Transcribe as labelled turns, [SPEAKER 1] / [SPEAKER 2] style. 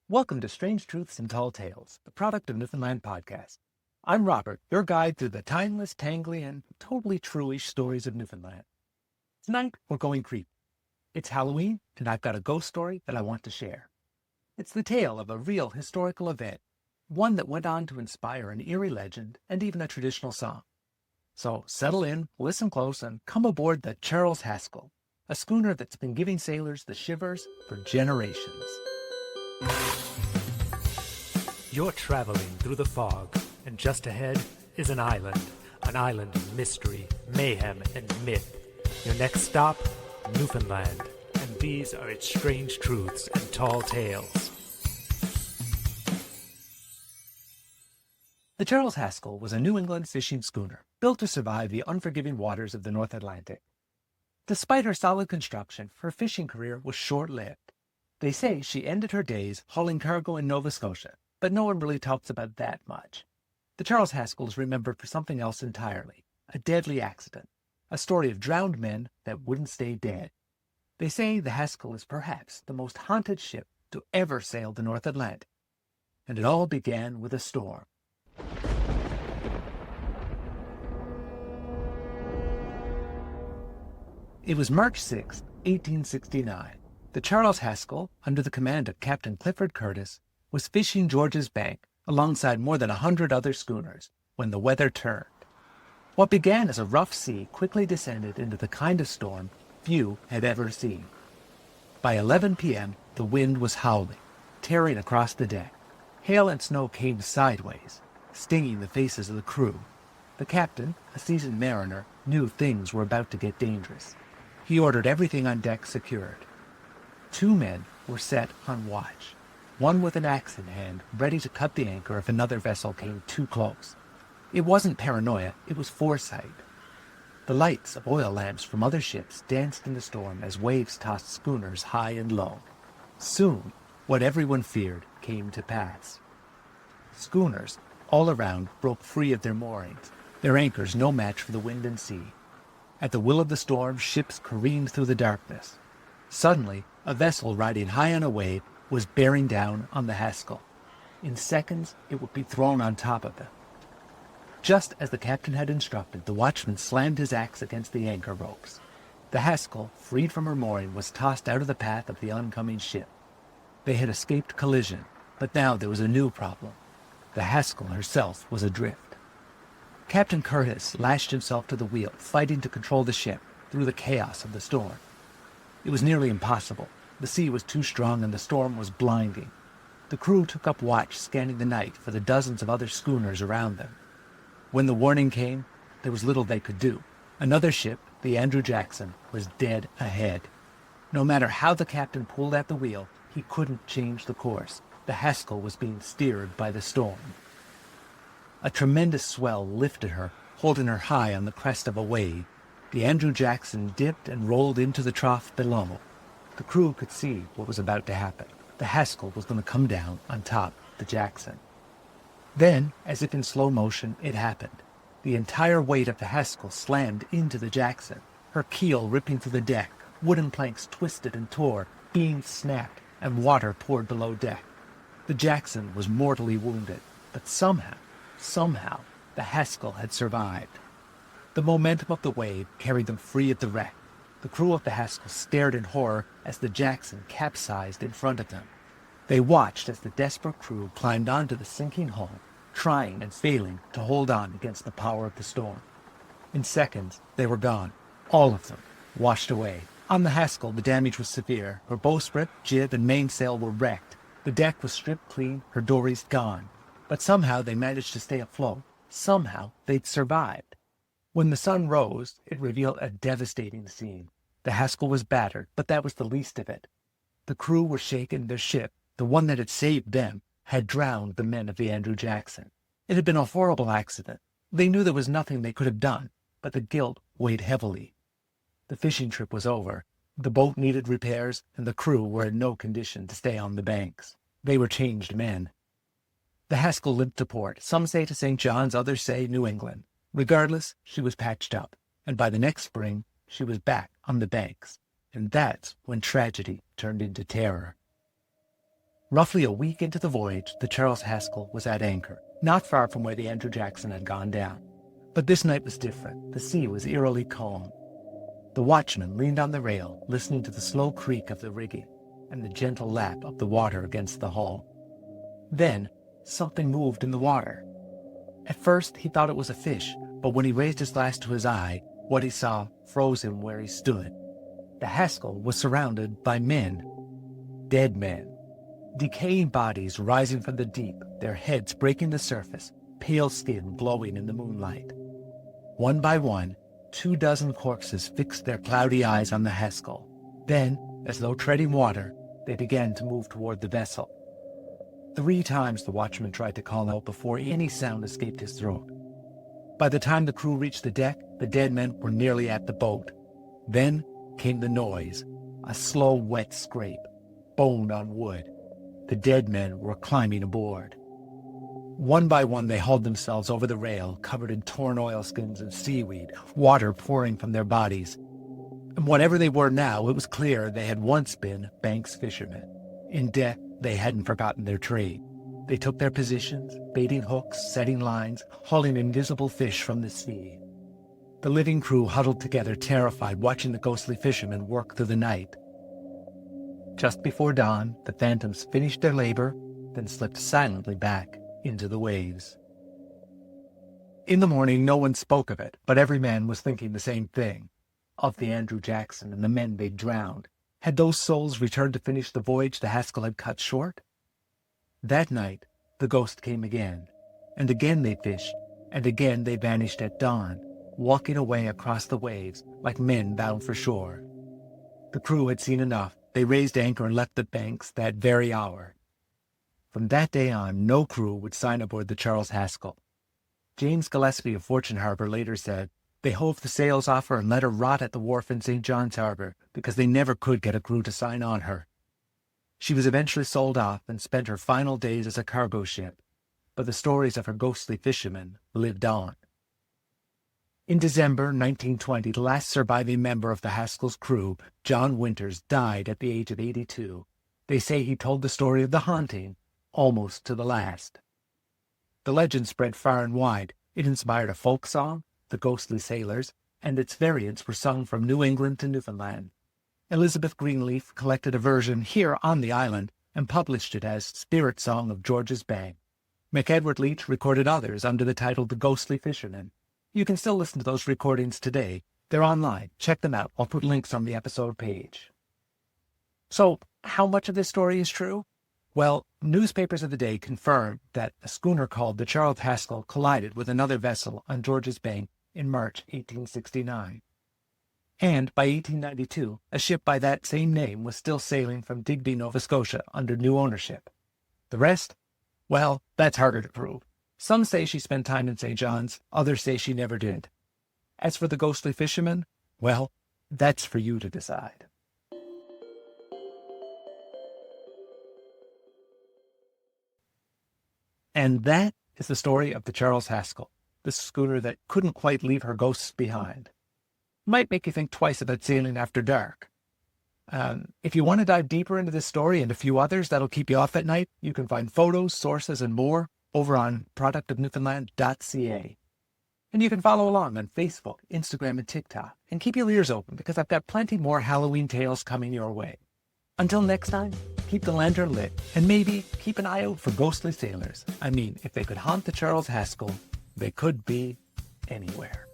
[SPEAKER 1] Welcome to Strange Truths and Tall Tales, the product of Newfoundland podcast. I'm Robert, your guide through the timeless, tangly, and totally true-ish stories of Newfoundland. Tonight, we're going creepy. It's Halloween, and I've got a ghost story that I want to share. It's the tale of a real historical event, one that went on to inspire an eerie legend and even a traditional song. So settle in, listen close, and come aboard the Charles Haskell, a schooner that's been giving sailors the shivers for generations.
[SPEAKER 2] You're traveling through the fog, and just ahead is an island of mystery, mayhem, and myth. Your next stop, Newfoundland, and these are its strange truths and tall tales.
[SPEAKER 1] The Charles Haskell was a New England fishing schooner built to survive the unforgiving waters of the North Atlantic. Despite her solid construction, her fishing career was short-lived. They say she ended her days hauling cargo in Nova Scotia, but no one really talks about that much. The Charles Haskell is remembered for something else entirely, a deadly accident, a story of drowned men that wouldn't stay dead. They say the Haskell is perhaps the most haunted ship to ever sail the North Atlantic. And it all began with a storm. It was March 6, 1869. The Charles Haskell, under the command of Captain Clifford Curtis, was fishing George's Bank alongside more than 100 other schooners when the weather turned. What began as a rough sea quickly descended into the kind of storm few had ever seen. By 11 p.m., the wind was howling, tearing across the deck. Hail and snow came sideways, stinging the faces of the crew. The captain, a seasoned mariner, knew things were about to get dangerous. He ordered everything on deck secured. 2 men were set on watch, one with an axe in hand, ready to cut the anchor if another vessel came too close. It wasn't paranoia, it was foresight. The lights of oil lamps from other ships danced in the storm as waves tossed schooners high and low. Soon, what everyone feared came to pass. Schooners all around broke free of their moorings, their anchors no match for the wind and sea. At the will of the storm, ships careened through the darkness. Suddenly, a vessel riding high on a wave was bearing down on the Haskell. In seconds, it would be thrown on top of them. Just as the captain had instructed, the watchman slammed his axe against the anchor ropes. The Haskell, freed from her mooring, was tossed out of the path of the oncoming ship. They had escaped collision, but now there was a new problem. The Haskell herself was adrift. Captain Curtis lashed himself to the wheel, fighting to control the ship through the chaos of the storm. It was nearly impossible. The sea was too strong and the storm was blinding. The crew took up watch, scanning the night for the dozens of other schooners around them. When the warning came, there was little they could do. Another ship, the Andrew Jackson, was dead ahead. No matter how the captain pulled at the wheel, he couldn't change the course. The Haskell was being steered by the storm. A tremendous swell lifted her, holding her high on the crest of a wave. The Andrew Jackson dipped and rolled into the trough below. The crew could see what was about to happen. The Haskell was going to come down on top of the Jackson. Then, as if in slow motion, it happened. The entire weight of the Haskell slammed into the Jackson, her keel ripping through the deck. Wooden planks twisted and tore, beams snapped, and water poured below deck. The Jackson was mortally wounded, but somehow, the Haskell had survived. The momentum of the wave carried them free of the wreck. The crew of the Haskell stared in horror as the Jackson capsized in front of them. They watched as the desperate crew climbed onto the sinking hull, trying and failing to hold on against the power of the storm. In seconds, they were gone, all of them, washed away. On the Haskell, the damage was severe. Her bowsprit, jib, and mainsail were wrecked. The deck was stripped clean, her dories gone. But somehow they managed to stay afloat. Somehow they'd survived. When the sun rose, it revealed a devastating scene. The Haskell was battered, but that was the least of it. The crew were shaken. Their ship, the one that had saved them, had drowned the men of the Andrew Jackson. It had been a horrible accident. They knew there was nothing they could have done, but the guilt weighed heavily. The fishing trip was over. The boat needed repairs, and the crew were in no condition to stay on the banks. They were changed men. The Haskell limped to port. Some say to St. John's, others say New England. Regardless, she was patched up, and by the next spring, she was back on the banks. And that's when tragedy turned into terror. Roughly a week into the voyage, the Charles Haskell was at anchor, not far from where the Andrew Jackson had gone down. But this night was different. The sea was eerily calm. The watchman leaned on the rail, listening to the slow creak of the rigging and the gentle lap of the water against the hull. Then, something moved in the water. At first, he thought it was a fish, but when he raised his glass to his eye, what he saw froze him where he stood. The Haskell was surrounded by men. Dead men. Decaying bodies rising from the deep, their heads breaking the surface, pale skin glowing in the moonlight. One by one, 24 corpses fixed their cloudy eyes on the Haskell. Then, as though treading water, they began to move toward the vessel. 3 times the watchman tried to call out before any sound escaped his throat. By the time the crew reached the deck, the dead men were nearly at the boat. Then came the noise, a slow, wet scrape, bone on wood. The dead men were climbing aboard. One by one they hauled themselves over the rail, covered in torn oilskins and seaweed, water pouring from their bodies. And whatever they were now, it was clear they had once been Banks fishermen. In death, they hadn't forgotten their trade. They took their positions, baiting hooks, setting lines, hauling invisible fish from the sea. The living crew huddled together, terrified, watching the ghostly fishermen work through the night. Just before dawn, the phantoms finished their labor, then slipped silently back into the waves. In the morning, no one spoke of it, but every man was thinking the same thing. Of the Andrew Jackson and the men they'd drowned. Had those souls returned to finish the voyage the Haskell had cut short? That night, the ghost came again, and again they fished, and again they vanished at dawn, walking away across the waves like men bound for shore. The crew had seen enough. They raised anchor and left the Banks that very hour. From that day on, no crew would sign aboard the Charles Haskell. James Gillespie of Fortune Harbor later said, "They hove the sails off her and let her rot at the wharf in St. John's Harbor because they never could get a crew to sign on her." She was eventually sold off and spent her final days as a cargo ship, but the stories of her ghostly fishermen lived on. In December 1920, the last surviving member of the Haskell's crew, John Winters, died at the age of 82. They say he told the story of the haunting almost to the last. The legend spread far and wide. It inspired a folk song, The Ghostly Sailors, and its variants were sung from New England to Newfoundland. Elizabeth Greenleaf collected a version here on the island and published it as Spirit Song of George's Bank. McEdward Leach recorded others under the title The Ghostly Fisherman. You can still listen to those recordings today. They're online. Check them out. I'll put links on the episode page. So, how much of this story is true? Well, newspapers of the day confirmed that a schooner called the Charles Haskell collided with another vessel on George's Bank in March 1869. And by 1892, a ship by that same name was still sailing from Digby, Nova Scotia, under new ownership. The rest? Well, that's harder to prove. Some say she spent time in St. John's, others say she never did. As for the ghostly fisherman, well, that's for you to decide. And that is the story of the Charles Haskell, the schooner that couldn't quite leave her ghosts behind. Might make you think twice about sailing after dark. If you want to dive deeper into this story and a few others that'll keep you off at night, you can find photos, sources, and more over on productofnewfoundland.ca. And you can follow along on Facebook, Instagram, and TikTok. And keep your ears open because I've got plenty more Halloween tales coming your way. Until next time, keep the lantern lit and maybe keep an eye out for ghostly sailors. I mean, if they could haunt the Charles Haskell, they could be anywhere.